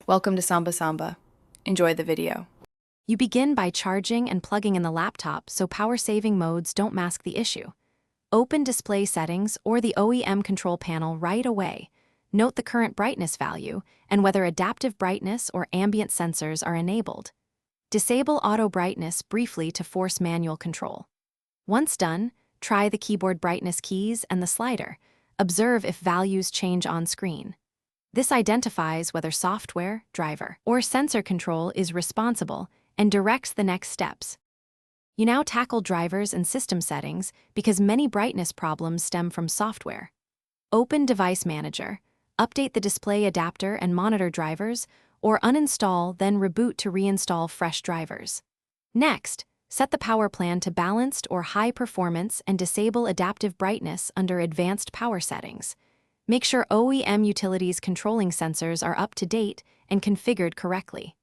Welcome to Samba Samba. Enjoy the video. You begin by charging and plugging in the laptop so power-saving modes don't mask the issue. Open Display Settings or the OEM control panel right away. Note the current brightness value and whether adaptive brightness or ambient sensors are enabled. Disable auto brightness briefly to force manual control. Once done, try the keyboard brightness keys and the slider. Observe if values change on screen. This identifies whether software, driver, or sensor control is responsible and directs the next steps. You now tackle drivers and system settings because many brightness problems stem from software. Open Device Manager, update the display adapter and monitor drivers, or uninstall then reboot to reinstall fresh drivers. Next, set the power plan to balanced or high performance and disable adaptive brightness under advanced power settings. Make sure OEM utilities controlling sensors are up to date and configured correctly.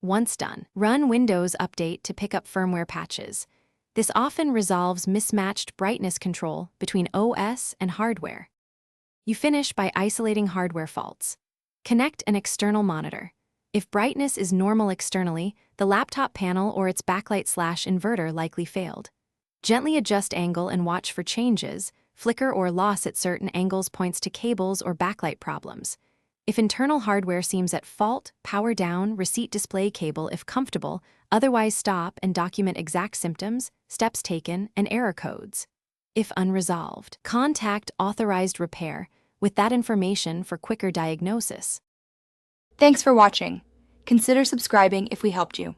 Once done, run Windows Update to pick up firmware patches. This often resolves mismatched brightness control between OS and hardware. You finish by isolating hardware faults. Connect an external monitor. If brightness is normal externally, the laptop panel or its backlight/inverter likely failed. Gently adjust angle and watch for changes. Flicker or loss at certain angles points to cables or backlight problems. If internal hardware seems at fault, power down, receipt display cable if comfortable, otherwise stop and document exact symptoms, steps taken, and error codes. If unresolved, contact authorized repair with that information for quicker diagnosis. Thanks for watching. Consider subscribing if we helped you.